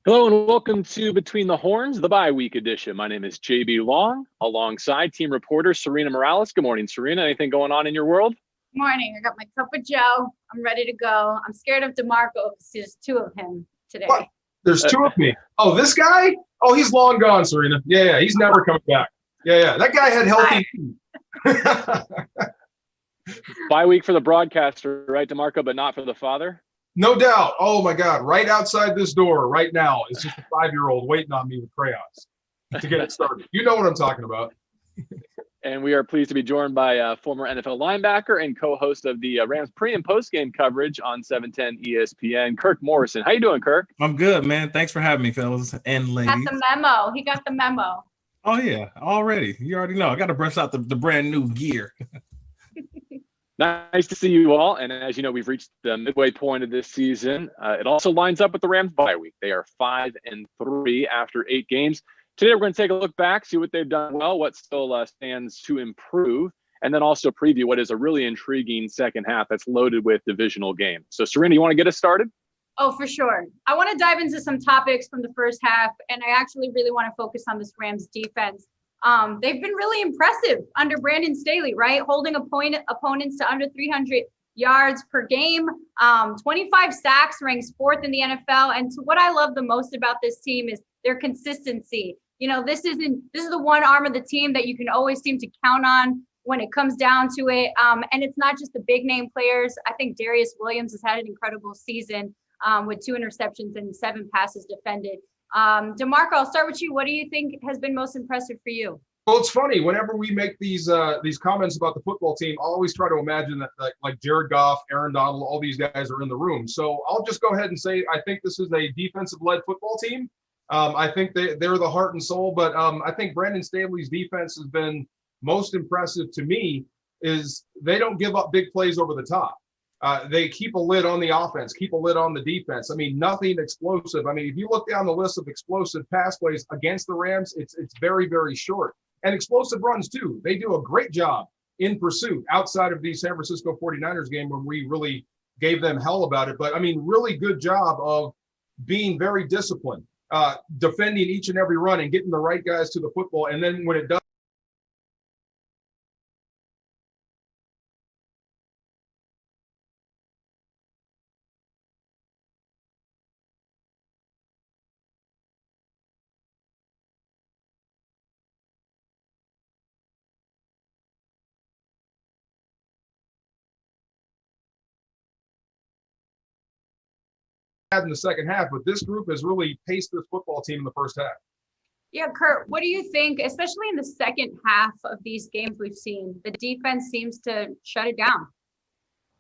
Hello and welcome to Between the Horns, the bye-week edition. My name is JB Long, alongside team reporter Serena Morales. Good morning, Serena. Anything going on in your world? Morning. I got my cup of Joe. I'm ready to go. I'm scared of DeMarco because there's two of him today. What? There's two of me. Oh, this guy? Oh, he's long gone, Serena. Yeah. He's never coming back. Yeah. That guy had healthy feet. Bye week for the broadcaster, right, DeMarco, but not for the father? No doubt. Oh, my God. Right outside this door right now is just a 5-year-old waiting on me with crayons to get it started. You know what I'm talking about. And we are pleased to be joined by former NFL linebacker and co-host of the Rams pre- and post-game coverage on 710 ESPN, Kirk Morrison. How you doing, Kirk? I'm good, man. Thanks for having me, fellas and ladies. Got the memo. He got the memo. Oh, yeah. Already. You already know. I got to brush out the brand new gear. Nice to see you all. And as you know, we've reached the midway point of this season. It also lines up with the Rams bye week. They are 5-3 after 8 games. Today, we're going to take a look back, see what they've done well, what still stands to improve, and then also preview what is a really intriguing second half that's loaded with divisional games. So, Serena, you want to get us started? Oh, for sure. I want to dive into some topics from the first half, and I actually really want to focus on this Rams defense. They've been really impressive under Brandon Staley, right? Holding opponents to under 300 yards per game. 25 sacks, ranks 4th in the NFL. And so what I love the most about this team is their consistency. You know, this is the one arm of the team that you can always seem to count on when it comes down to it. And it's not just the big name players. I think Darius Williams has had an incredible season with 2 interceptions and 7 passes defended. DeMarco, I'll start with you. What do you think has been most impressive for you? Well, it's funny. Whenever we make these comments about the football team, I'll always try to imagine that like Jared Goff, Aaron Donald, all these guys are in the room. So I'll just go ahead and say I think this is a defensive-led football team. I think they're the heart and soul, but I think Brandon Staley's defense has been most impressive to me is they don't give up big plays over the top. They keep a lid on the offense, keep a lid on the defense. I mean, nothing explosive. I mean, if you look down the list of explosive pass plays against the Rams, it's very, very short. And explosive runs, too. They do a great job in pursuit outside of the San Francisco 49ers game when we really gave them hell about it. But, I mean, really good job of being very disciplined, defending each and every run and getting the right guys to the football. And then when it does, in the second half, but this group has really paced this football team in the first half. Yeah, Kurt, what do you think, especially in the second half of these games we've seen? The defense seems to shut it down.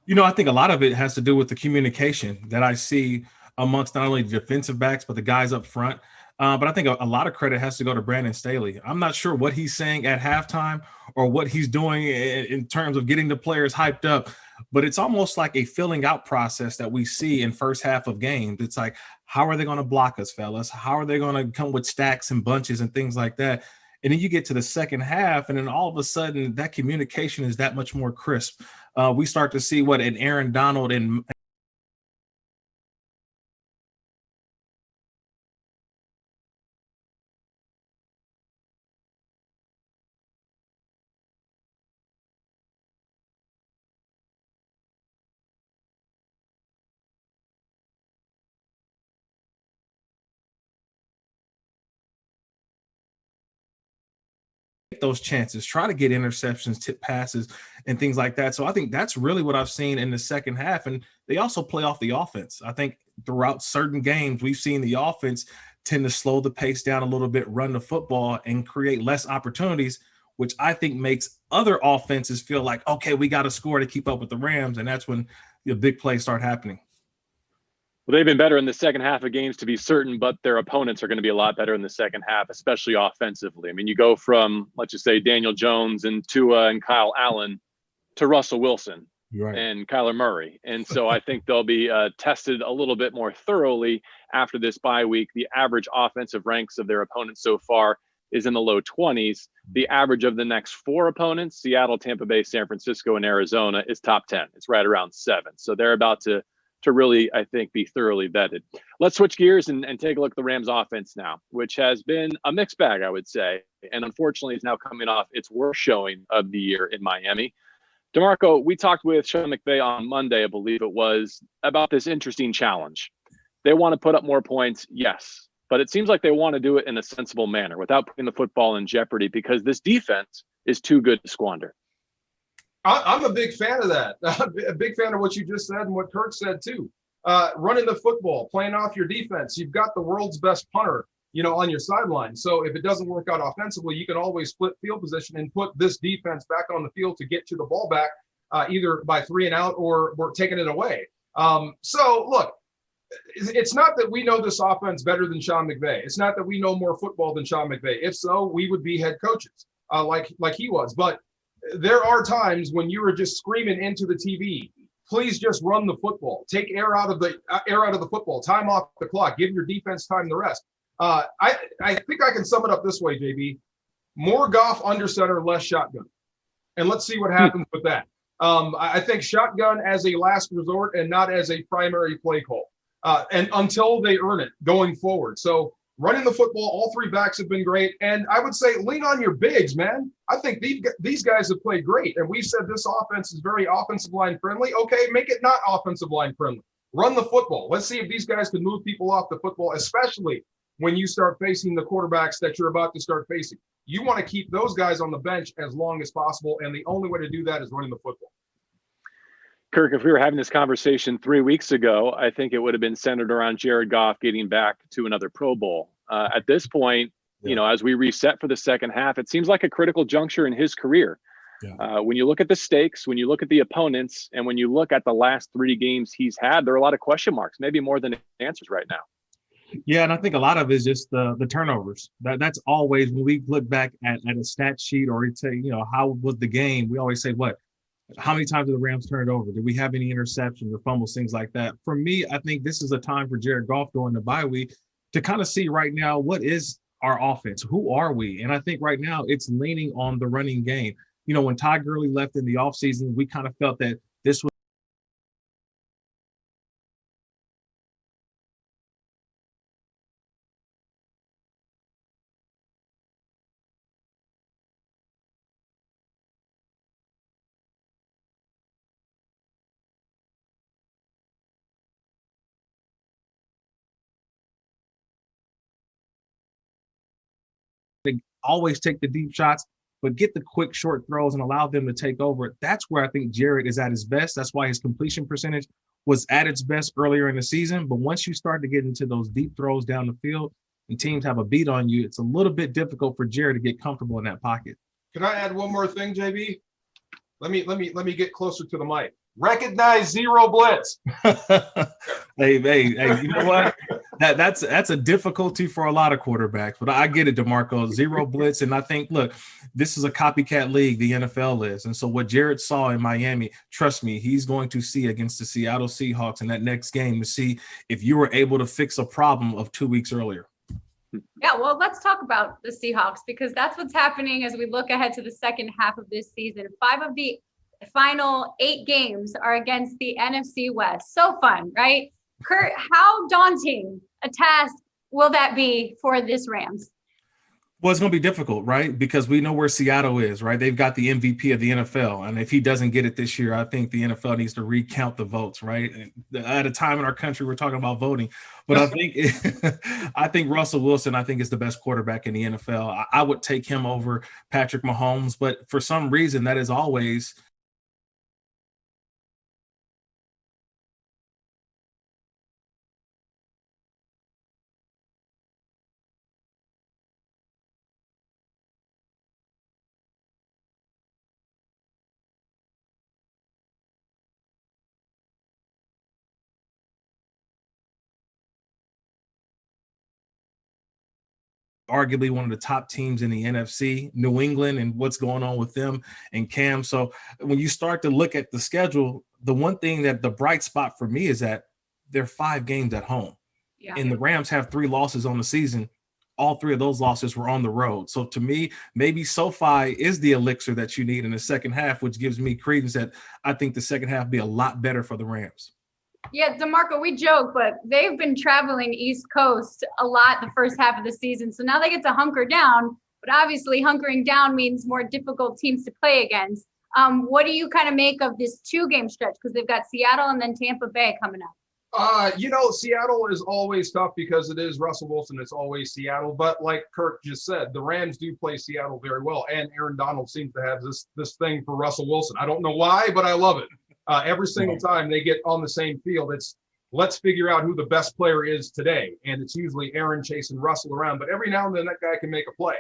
You know, I think a lot of it has to do with the communication that I see amongst not only the defensive backs, but the guys up front. But I think a lot of credit has to go to Brandon Staley. I'm not sure what he's saying at halftime or what he's doing in terms of getting the players hyped up, but it's almost like a filling out process that we see in first half of games. It's like, how are they going to block us, fellas? How are they going to come with stacks and bunches and things like that? And then you get to the second half, and then all of a sudden that communication is that much more crisp. We start to see what an Aaron Donald and those chances, try to get interceptions, tip passes, and things like that. So I think that's really what I've seen in the second half. And they also play off the offense. I think throughout certain games, we've seen the offense tend to slow the pace down a little bit, run the football, and create less opportunities, which I think makes other offenses feel like, okay, we got to score to keep up with the Rams. And that's when the big plays start happening. Well, they've been better in the second half of games to be certain, but their opponents are going to be a lot better in the second half, especially offensively. I mean, you go from, let's just say, Daniel Jones and Tua and Kyle Allen to Russell Wilson and Kyler Murray. And so I think they'll be tested a little bit more thoroughly after this bye week. The average offensive ranks of their opponents so far is in the low 20s. The average of the next 4 opponents, Seattle, Tampa Bay, San Francisco, and Arizona, is top 10. It's right around 7. So they're about to to really, I think, be thoroughly vetted. Let's switch gears and take a look at the Rams offense now, which has been a mixed bag, I would say. And unfortunately, is now coming off its worst showing of the year in Miami. DeMarco, we talked with Sean McVay on Monday, I believe it was, about this interesting challenge. They want to put up more points, yes, but it seems like they want to do it in a sensible manner without putting the football in jeopardy because this defense is too good to squander. I'm a big fan of that. A big fan of what you just said and what Kirk said too. Running the football, playing off your defense. You've got the world's best punter, on your sideline. So if it doesn't work out offensively, you can always split field position and put this defense back on the field to get to the ball back, either by 3 and out or we're taking it away. So look, it's not that we know this offense better than Sean McVay. It's not that we know more football than Sean McVay. If so, we would be head coaches like he was. But there are times when you are just screaming into the TV, please just run the football. Take air out of the football. Time off the clock. Give your defense time to rest. I think I can sum it up this way, JB. More Goff under center, less shotgun. And let's see what happens with that. I think shotgun as a last resort and not as a primary play call. And until they earn it going forward. So running the football, all 3 backs have been great. And I would say lean on your bigs, man. I think these guys have played great. And we've said this offense is very offensive line friendly. Okay, make it not offensive line friendly. Run the football. Let's see if these guys can move people off the football, especially when you start facing the quarterbacks that you're about to start facing. You want to keep those guys on the bench as long as possible. And the only way to do that is running the football. Kirk, if we were having this conversation 3 weeks ago, I think it would have been centered around Jared Goff getting back to another Pro Bowl. At this point, as we reset for the second half, it seems like a critical juncture in his career. Yeah. When you look at the stakes, when you look at the opponents, and when you look at the last 3 games he's had, there are a lot of question marks, maybe more than answers right now. Yeah, and I think a lot of it is just the turnovers. That's always, when we look back at a stat sheet or we say, how was the game, we always say, what? How many times did the Rams turn it over? Did we have any interceptions or fumbles, things like that? For me, I think this is a time for Jared Goff during the bye week to kind of see right now, what is our offense? Who are we? And I think right now it's leaning on the running game. When Todd Gurley left in the offseason, we kind of felt that this was always take the deep shots, but get the quick short throws and allow them to take over. That's where I think Jared is at his best. That's why his completion percentage was at its best earlier in the season. But once you start to get into those deep throws down the field and teams have a beat on you, it's a little bit difficult for Jared to get comfortable in that pocket. Can I add one more thing, JB? Let me get closer to the mic. Recognize zero blitz. Hey, you know what? That's a difficulty for a lot of quarterbacks, but I get it, DeMarco. Zero blitz, and I think, look, this is a copycat league, the NFL is, and so what Jared saw in Miami, trust me, he's going to see against the Seattle Seahawks in that next game to see if you were able to fix a problem of 2 weeks earlier. Yeah, well, let's talk about the Seahawks because that's what's happening as we look ahead to the second half of this season. 5 of the final 8 games are against the NFC West. So fun, right? Kurt, how daunting a task will that be for this Rams? Well, it's going to be difficult, right? Because we know where Seattle is, right? They've got the MVP of the NFL. And if he doesn't get it this year, I think the NFL needs to recount the votes, right? At a time in our country, we're talking about voting. But I think Russell Wilson, I think, is the best quarterback in the NFL. I would take him over Patrick Mahomes. But for some reason, that is always – arguably one of the top teams in the NFC, New England, and what's going on with them and Cam. So when you start to look at the schedule, the one thing that the bright spot for me is that they're 5 games at home. Yeah. And the Rams have 3 losses on the season. All 3 of those losses were on the road. So to me, maybe SoFi is the elixir that you need in the second half, which gives me credence that I think the second half will be a lot better for the Rams. Yeah, DeMarco, we joke, but they've been traveling East Coast a lot the first half of the season. So now they get to hunker down, but obviously hunkering down means more difficult teams to play against. What do you kind of make of this 2-game stretch? Because they've got Seattle and then Tampa Bay coming up. Seattle is always tough because it is Russell Wilson. It's always Seattle. But like Kirk just said, the Rams do play Seattle very well. And Aaron Donald seems to have this thing for Russell Wilson. I don't know why, but I love it. Every single time they get on the same field, it's let's figure out who the best player is today. And it's usually Aaron chasing Russell around. But every now and then that guy can make a play.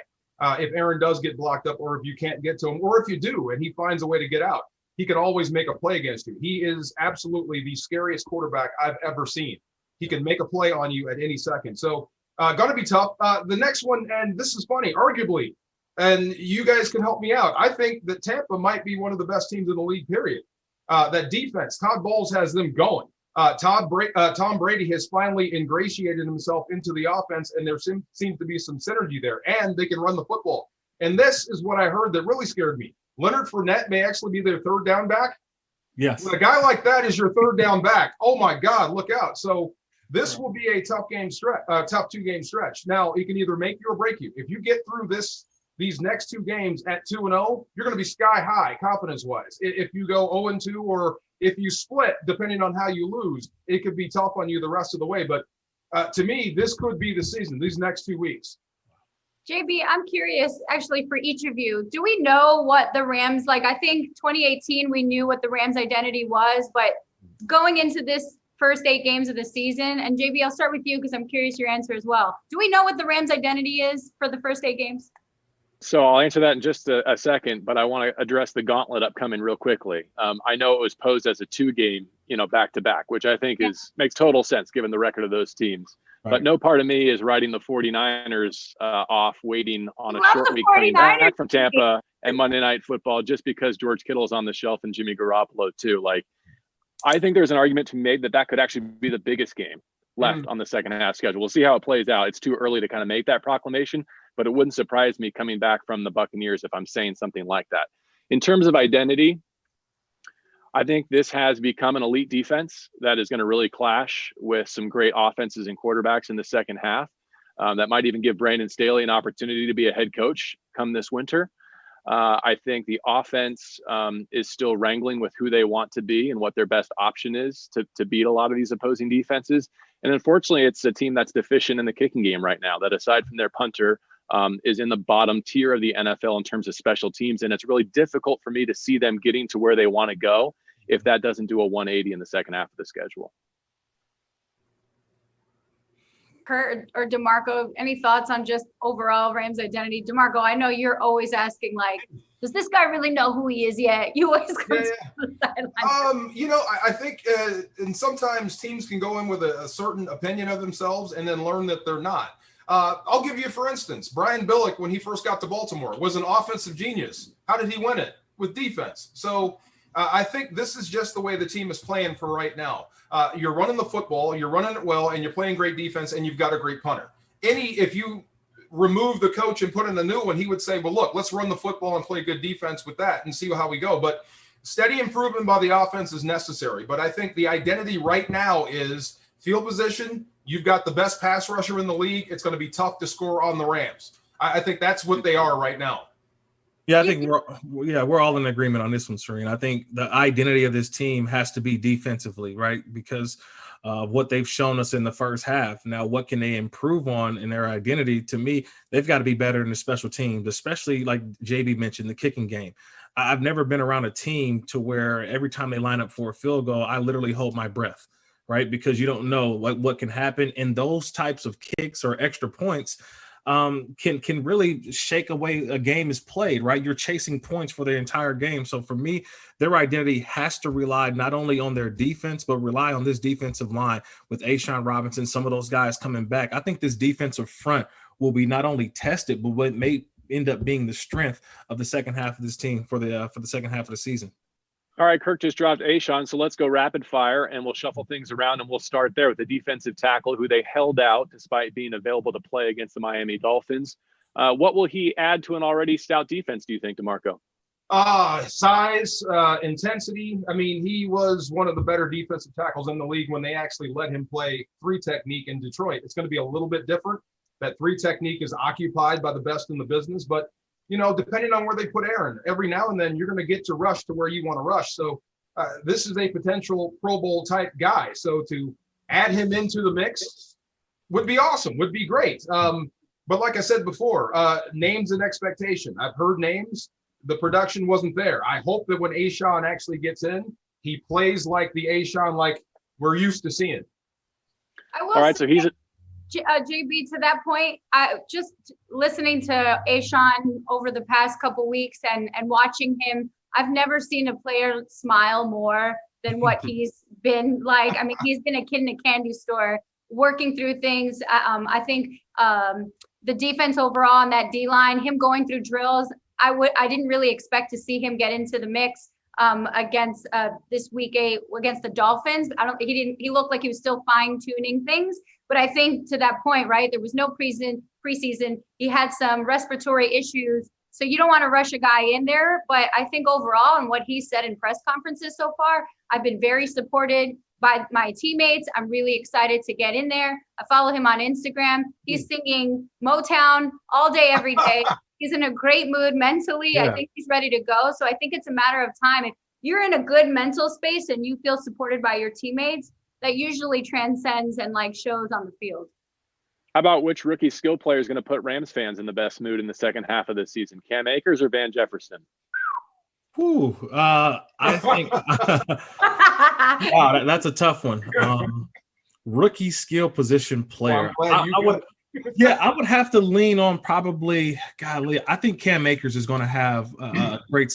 If Aaron does get blocked up, or if you can't get to him, or if you do and he finds a way to get out, he can always make a play against you. He is absolutely the scariest quarterback I've ever seen. He can make a play on you at any second. So going to be tough. The next one, and this is funny, arguably, and you guys can help me out. I think that Tampa might be one of the best teams in the league, period. That defense, Todd Bowles has them going. Tom Brady has finally ingratiated himself into the offense, and there seems to be some synergy there, and they can run the football. And this is what I heard that really scared me. Leonard Fournette may actually be their third down back. Yes. When a guy like that is your third down back, oh my God, look out. So this will be a tough 2-game stretch. Now, he can either make you or break you. If you get through these next 2 games at 2-0, you're going to be sky high confidence-wise. If you go 0-2, or if you split, depending on how you lose, it could be tough on you the rest of the way. But to me, this could be the season, these next 2 weeks. JB, I'm curious, actually, for each of you, do we know what the Rams, like, I think 2018, we knew what the Rams' identity was, but going into this first 8 games of the season, and JB, I'll start with you because I'm curious your answer as well. Do we know what the Rams' identity is for the first 8 games? So I'll answer that in just a second, but I want to address the gauntlet upcoming real quickly. I know it was posed as a 2-game, back-to-back, which I think makes total sense given the record of those teams. Right. But no part of me is writing the 49ers off, waiting on a short week coming back from Tampa and Monday Night Football just because George Kittle's on the shelf and Jimmy Garoppolo too. Like, I think there's an argument to be made that could actually be the biggest game left on the second half schedule. We'll see how it plays out. It's too early to kind of make that proclamation, but it wouldn't surprise me coming back from the Buccaneers if I'm saying something like that. In terms of identity, I think this has become an elite defense that is going to really clash with some great offenses and quarterbacks in the second half. That might even give Brandon Staley an opportunity to be a head coach come this winter. I think the offense is still wrangling with who they want to be and what their best option is to beat a lot of these opposing defenses. And unfortunately, it's a team that's deficient in the kicking game right now, that aside from their punter, is in the bottom tier of the NFL in terms of special teams. And it's really difficult for me to see them getting to where they want to go if that doesn't do a 180 in the second half of the schedule. Kurt or DeMarco, any thoughts on just overall Rams identity? DeMarco, I know you're always asking, like, does this guy really know who he is yet? You always come to the sideline. I think and sometimes teams can go in with a certain opinion of themselves and then learn that they're not. I'll give you, for instance, Brian Billick, when he first got to Baltimore, was an offensive genius. How did he win it? With defense. So I think this is just the way the team is playing for right now. You're running the football, you're running it well, and you're playing great defense, and you've got a great punter. If you remove the coach and put in a new one, he would say, well, look, let's run the football and play good defense with that and see how we go. But steady improvement by the offense is necessary. But I think the identity right now is field position. You've got the best pass rusher in the league. It's going to be tough to score on the Rams. I think that's what they are right now. Yeah, I think we're all in agreement on this one, Serene. I think the identity of this team has to be defensively, right? Because of what they've shown us in the first half. Now, what can they improve on in their identity? To me, they've got to be better in the special teams, especially like JB mentioned, the kicking game. I've never been around a team to where every time they line up for a field goal, I literally hold my breath, right? Because you don't know what can happen. And those types of kicks or extra points can really shake away a game is played, right? You're chasing points for the entire game. So for me, their identity has to rely not only on their defense, but rely on this defensive line with A'Shaun Robinson, some of those guys coming back. I think this defensive front will be not only tested, but what may end up being the strength of the second half of this team for the second half of the season. All right, Kirk just dropped A'Shaun, so let's go rapid fire, and we'll shuffle things around, and we'll start there with the defensive tackle who they held out despite being available to play against the Miami Dolphins. What will he add to an already stout defense, do you think, DeMarco? Size, intensity. I mean, he was one of the better defensive tackles in the league when they actually let him play three technique in Detroit. It's going to be a little bit different. That three technique is occupied by the best in the business, but depending on where they put Aaron, every now and then you're going to get to rush to where you want to rush. So this is a potential Pro Bowl type guy. So to add him into the mix would be awesome, would be great. But like I said before, names and expectation. I've heard names. The production wasn't there. I hope that when Ashawn actually gets in, he plays like the Ashawn like we're used to seeing. All right, so he's JB, to that point, I just listening to Ashawn over the past couple weeks and watching him, I've never seen a player smile more than what he's been like. I mean, he's been a kid in a candy store working through things. I think the defense overall on that D-line, him going through drills, I didn't really expect to see him get into the mix against this week 8 against the Dolphins. He looked like he was still fine tuning things, but I think to that point, right, there was no preseason. He had some respiratory issues. So you don't want to rush a guy in there, but I think overall and what he said in press conferences so far, I've been very supported by my teammates. I'm really excited to get in there. I follow him on Instagram. He's singing Motown all day, every day. He's in a great mood mentally. Yeah. I think he's ready to go. So I think it's a matter of time. If you're in a good mental space and you feel supported by your teammates, that usually transcends and shows on the field. How about which rookie skill player is going to put Rams fans in the best mood in the second half of the season? Cam Akers or Van Jefferson? I think wow, that's a tough one. Rookie skill position player. I would have to lean on probably, I think Cam Akers is going to have a great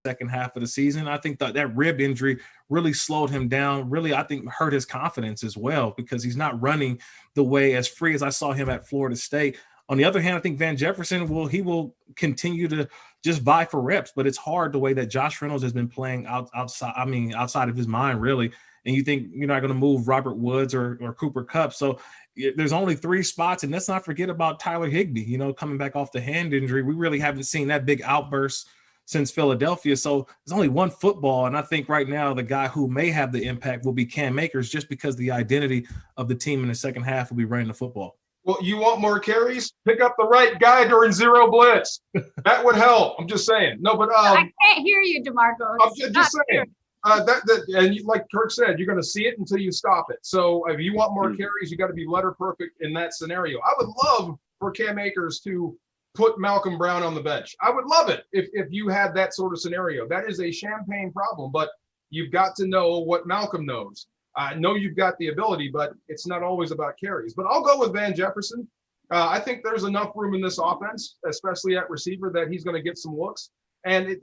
second half of the season. I think that rib injury really slowed him down, really, I think, hurt his confidence as well, because he's not running the way as free as I saw him at Florida State. On the other hand, I think Van Jefferson will continue to just vie for reps, but it's hard the way that Josh Reynolds has been playing outside of his mind, really. And you think you're not going to move Robert Woods or Cooper Kupp. So there's only 3 spots, and let's not forget about Tyler Higbee, coming back off the hand injury. We really haven't seen that big outburst since Philadelphia. So there's only one football. And I think right now the guy who may have the impact will be Cam Akers, just because the identity of the team in the second half will be running the football. Well, you want more carries? Pick up the right guy during zero blitz. That would help. I'm just saying. No, but I can't hear you, DeMarco. I'm just saying. And like Kirk said, you're going to see it until you stop it. So if you want more carries, you got to be letter perfect in that scenario. I would love for Cam Akers to put Malcolm Brown on the bench. I would love it if you had that sort of scenario. That is a champagne problem, but you've got to know what Malcolm knows. I know you've got the ability, but it's not always about carries. But I'll go with Van Jefferson. I think there's enough room in this offense, especially at receiver, that he's going to get some looks. And,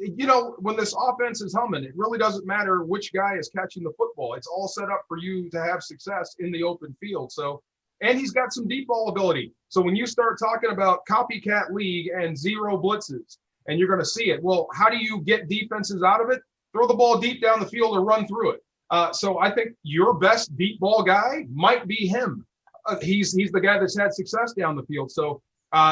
when this offense is humming, it really doesn't matter which guy is catching the football. It's all set up for you to have success in the open field. So, and he's got some deep ball ability. So when you start talking about copycat league and zero blitzes, and you're going to see it, well, how do you get defenses out of it? Throw the ball deep down the field or run through it. So I think your best deep ball guy might be him. He's the guy that's had success down the field. So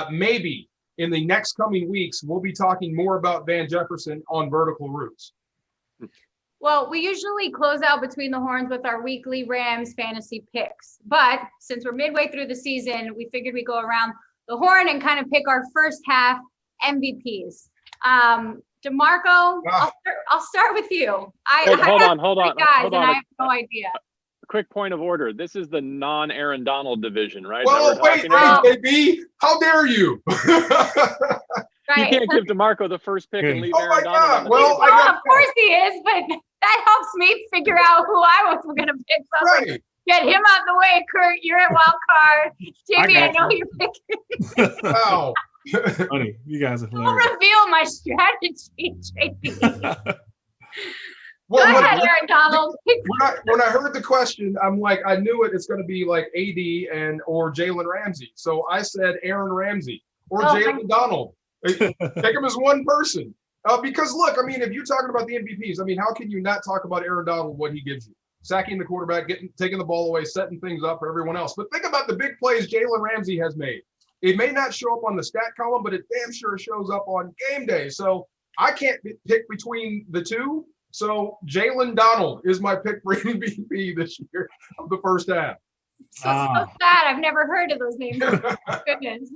maybe in the next coming weeks, we'll be talking more about Van Jefferson on vertical routes. Well, we usually close out Between the Horns with our weekly Rams fantasy picks. But since we're midway through the season, we figured we'd go around the horn and kind of pick our first half MVPs. DeMarco, I'll start with you. Hold on. I have no idea. Quick point of order. This is the non-Aaron Donald division, right? Well, wait, JB, how dare you? Right. You can't give DeMarco the first pick and leave Aaron Donald. Well, of course he is, but that helps me figure out who I was going to pick. So right. Get him out the way, Kurt. You're at wild card. JB, I know you're picking. Wow. Funny. You guys are hilarious. I'll reveal my strategy, JB. Well, Go look, ahead, Aaron Donald. when I heard the question, I'm like, I knew it. It's going to be like AD or Jalen Ramsey. So I said Aaron Ramsey or Jalen Donald. Take him as one person. Because look, I mean, if you're talking about the MVPs, I mean, how can you not talk about Aaron Donald, what he gives you? Sacking the quarterback, taking the ball away, setting things up for everyone else. But think about the big plays Jalen Ramsey has made. It may not show up on the stat column, but it damn sure shows up on game day. So I can't pick between the two. So Jalen Donald is my pick for MVP this year of the first half. So sad. I've never heard of those names. Goodness.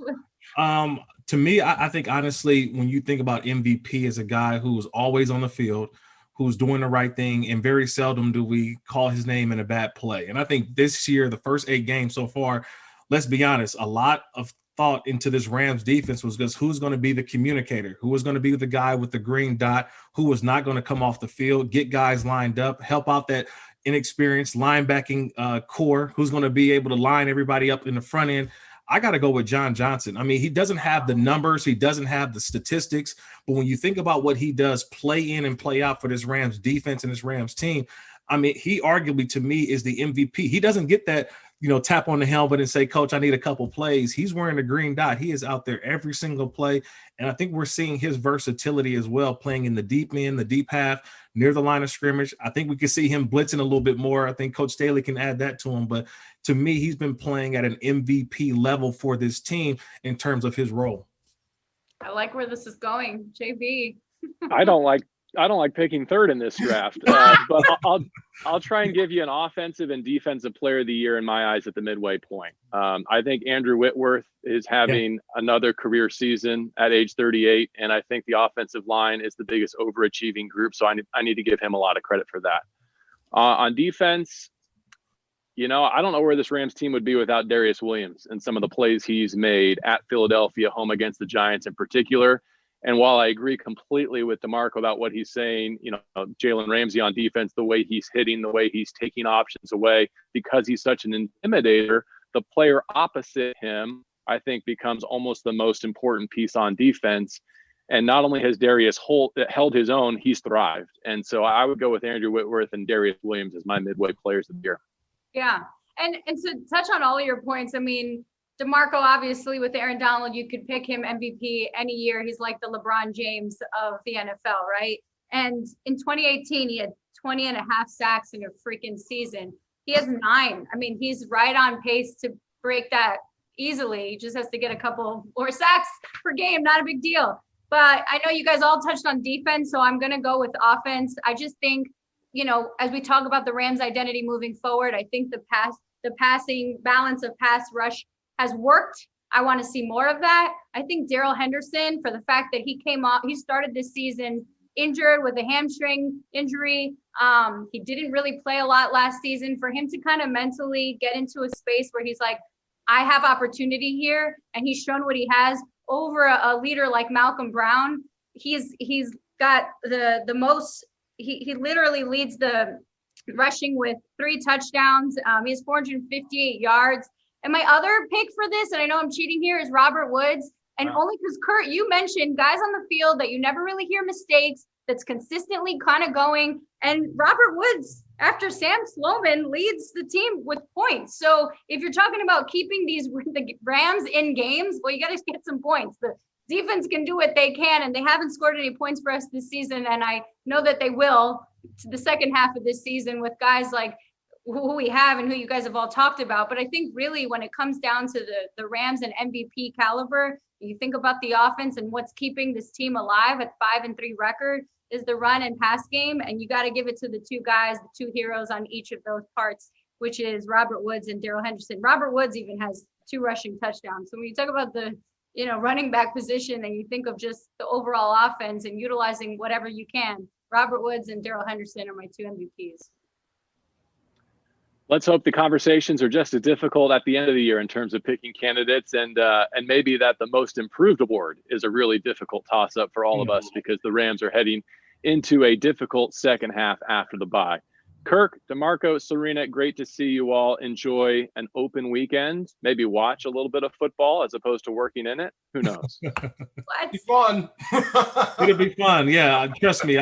To me, I think honestly, when you think about MVP as a guy who's always on the field, who's doing the right thing, and very seldom do we call his name in a bad play. And I think this year, the first 8 games so far, let's be honest, a lot of thought into this Rams defense was just who's going to be the communicator, who was going to be the guy with the green dot, who was not going to come off the field, get guys lined up, help out that inexperienced linebacking core, who's going to be able to line everybody up in the front end. I got to go with John Johnson. I mean, he doesn't have the numbers. He doesn't have the statistics. But when you think about what he does play in and play out for this Rams defense and this Rams team, I mean, he arguably to me is the MVP. He doesn't get that, tap on the helmet and say, Coach, I need a couple plays. He's wearing the green dot. He is out there every single play. And I think we're seeing his versatility as well, playing in the deep end, the deep half, near the line of scrimmage. I think we can see him blitzing a little bit more. I think Coach Staley can add that to him. But to me, he's been playing at an MVP level for this team in terms of his role. I like where this is going, JB. I don't like picking third in this draft, but I'll try and give you an offensive and defensive player of the year in my eyes at the midway point. I think Andrew Whitworth is having another career season at age 38, and I think the offensive line is the biggest overachieving group, so I need to give him a lot of credit for that. On defense, I don't know where this Rams team would be without Darius Williams and some of the plays he's made at Philadelphia, home against the Giants in particular. And while I agree completely with DeMarco about what he's saying, Jalen Ramsey on defense, the way he's hitting, the way he's taking options away, because he's such an intimidator, the player opposite him, I think, becomes almost the most important piece on defense. And not only has Darius held his own, he's thrived. And so I would go with Andrew Whitworth and Darius Williams as my midway players of the year. Yeah. And to touch on all of your points, I mean, DeMarco, obviously, with Aaron Donald, you could pick him MVP any year. He's like the LeBron James of the NFL, right? And in 2018, he had 20 and a half sacks in a freaking season. He has 9. I mean, he's right on pace to break that easily. He just has to get a couple more sacks per game. Not a big deal. But I know you guys all touched on defense, so I'm going to go with offense. I just think, as we talk about the Rams' identity moving forward, I think the passing balance of pass rush has worked. I want to see more of that. I think Darrell Henderson, for the fact that he started this season injured with a hamstring injury. He didn't really play a lot last season. For him to kind of mentally get into a space where he's like, I have opportunity here, and he's shown what he has over a leader like Malcolm Brown. He's got the most. He literally leads the rushing with 3 touchdowns. He has 458 yards. And my other pick for this, and I know I'm cheating here, is Robert Woods. And only because, Kurt, you mentioned guys on the field that you never really hear mistakes, that's consistently kind of going. And Robert Woods, after Sam Sloman, leads the team with points. So if you're talking about keeping the Rams in games, well, you got to get some points. The defense can do what they can, and they haven't scored any points for us this season. And I know that they will to the second half of this season with guys like who we have and who you guys have all talked about. But I think really when it comes down to the Rams and MVP caliber, you think about the offense and what's keeping this team alive at 5-3 record is the run and pass game. And you got to give it to the 2 guys, the 2 heroes on each of those parts, which is Robert Woods and Darrell Henderson. Robert Woods even has 2 rushing touchdowns. So when you talk about the, running back position and you think of just the overall offense and utilizing whatever you can, Robert Woods and Darrell Henderson are my 2 MVPs. Let's hope the conversations are just as difficult at the end of the year in terms of picking candidates, and maybe that the most improved award is a really difficult toss-up for all of us because the Rams are heading into a difficult second half after the bye. Kirk, DeMarco, Serena, great to see you all. Enjoy an open weekend. Maybe watch a little bit of football as opposed to working in it. Who knows? Be fun. It'll be fun. Yeah, trust me.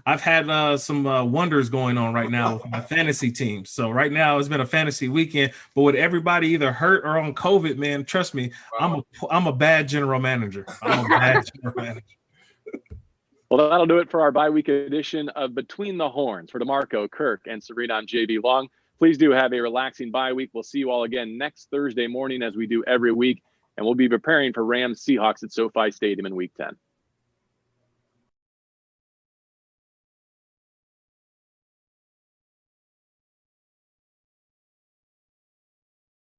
I've had some wonders going on right now with my fantasy team. So right now it's been a fantasy weekend, but with everybody either hurt or on COVID, man, trust me, wow. I'm a bad general manager. I'm a bad general manager. Well, that'll do it for our bye-week edition of Between the Horns. For DeMarco, Kirk, and Serena, I'm JB Long. Please do have a relaxing bye week. We'll see you all again next Thursday morning as we do every week, and we'll be preparing for Rams Seahawks at SoFi Stadium in Week 10.